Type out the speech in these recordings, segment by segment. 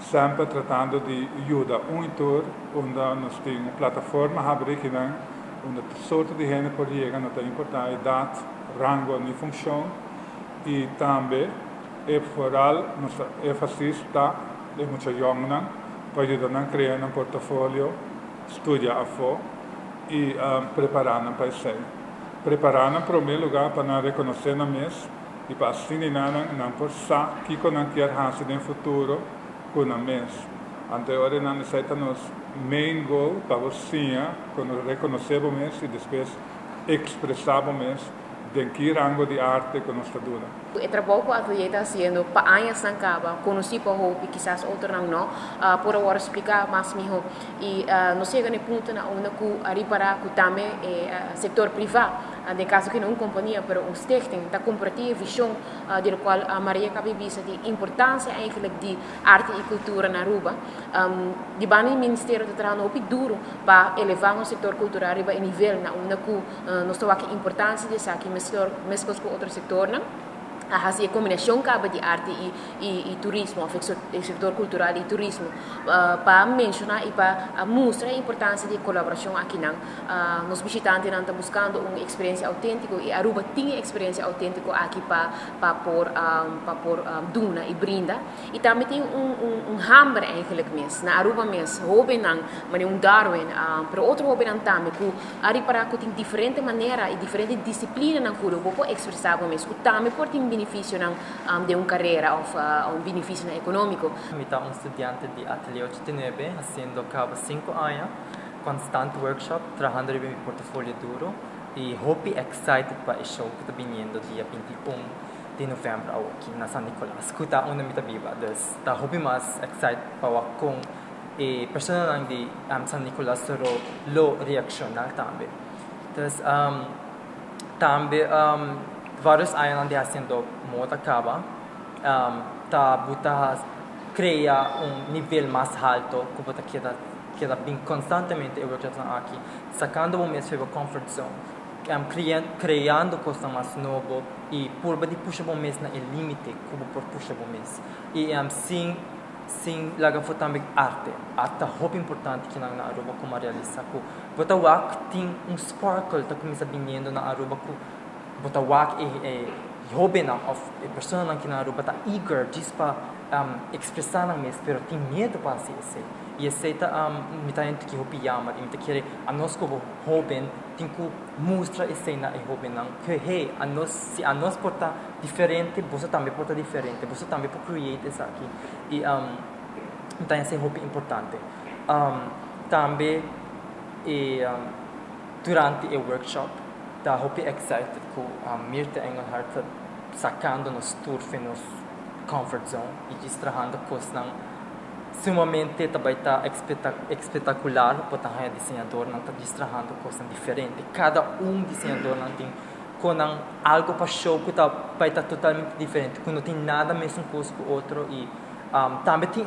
sempre tratando de ajudar tour onde nós temos uma plataforma aberta onde soorten de gente pode chegar na importante idade, rango e função e também é vooral nossa ênfase está em muitos jovens para ajudar a criar um portfólio, estudar a fora e preparar para isso. Preparar em primeiro lugar para reconhecer na mês e para assim não pensar que não quer fazer no futuro com a mês. Anteriormente não necessita nos main goal para você quando reconhecer o mês e depois expressar o mês de que rango de arte que nós estamos dando. O trabalho que o ateliê está fazendo para anos não acaba, conheci para o e quizás outro não, por agora explicar mais melhor. E não chega no ponto onde que reparar que também é setor privado, de caso que não é uma companhia, mas um stichting, está compartilhando a visão do qual a Maria Cabibisa de importância eigenlijk de arte e cultura na Aruba. De bani Ministério de Trabalho é duro para elevar o setor cultural a nível onde que nós temos a importância de aqui mesmo com outro setor, a combinação de arte e turismo, o setor cultural e turismo, para mencionar e para mostrar a importância de colaboração aqui. Nós visitantes estamos buscando uma experiência autêntica e Aruba tem experiência autêntica aqui para pôr duna e brinda. E também tem hambre eigenlijk mesmo, na Aruba mesmo, hobby não, mas Darwin, para outro hobby não também, que a que tem diferente maneira e diferente disciplina na cura, para expressar mesmo, que também pode benefício de uma carreira ou benefício econômico. Eu sou estudante de Ateliê 89, fazendo cabo 5 anos, constante workshop, trabalhando em meu portfólio duro e hope excited para o show que está vindo dia 21 de novembro aqui na San Nicolás. Que está uma mita viva, então está hope mais excited para com e personal de San Nicolás sobre lo reaccionar também. Então também vários anos de fazendo moda acaba tá buta cria nível mais alto que buta queda bem constantemente eu workshop aqui sacando o mês para comfort zone criando coisas mais novo e por de puxa o mês na limite como por puxa o mês e sim laga foi também arte é importante que na Aruba como realizar que buta wak tem sparkle tá começa vindo na Aruba but wak hobby na of a pessoa que na Aruba está eager just para expressar na mês, pero tem medo para se e aceita mitayento que hobby yama e mita querer a nós como hobby tem que mostrar esse na hobby não que hey a nós se a nós porta diferente você também porta diferente você também pode create isso aqui e então esse hobby importante também e durante o workshop da hope excited que Mirta Engelhardt sacando nos turf nos comfort zone e distrahando coisas sumamente também tá espetacular para o desenhador não tá distrahando coisas diferentes cada desenhador não tem com algo para show que tá vai estar totalmente diferente que não tem nada mesmo com o outro e também tem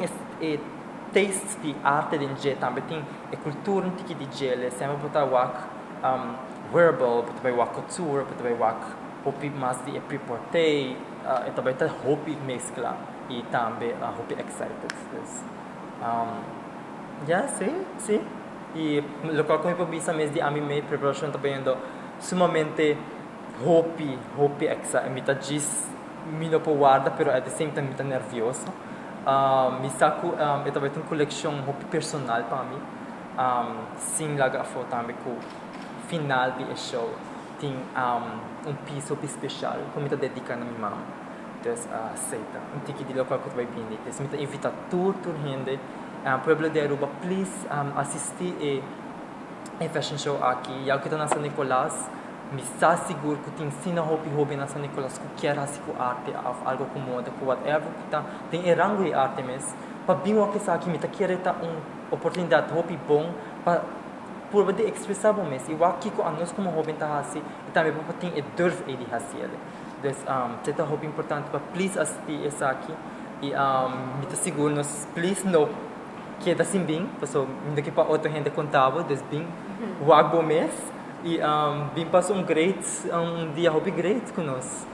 taste de arte de também tem a cultura de gel sempre para o verbal, para o couture, para o hopi mais de preporte, e também está hopi mescla e também hopi excited. Sim. E o local como eu visa mês de anime preparação também ando sumamente hopi excited. Me tá diz me não guarda, pero at the same time me tá nervioso. Me saco, eu também tenho coleção hopi personal para mim. Sim laga foto também com final do show tem piso especial como está dedicado a minha mãe então aceita que de local que vai vir então me invita todo gente pueblo de Aruba please assistir a fashion show aqui e ao que está na San Nicolás me está seguro que tem sina hobby na San Nicolás que quer fazer com arte algo com moda com whatever que tá tem rango de arte mesmo para vir aqui me tá querer oportunidade hobby bom para por de expressar o mês e o aqui com nós como hobby tá assim e também para ter a durf ele fazer então hobby importante para please assistir essa aqui e me tá seguro nós please no que da sim bem passou ainda que para outra gente contável des bem o mês e bem passou um dia hobby great com nós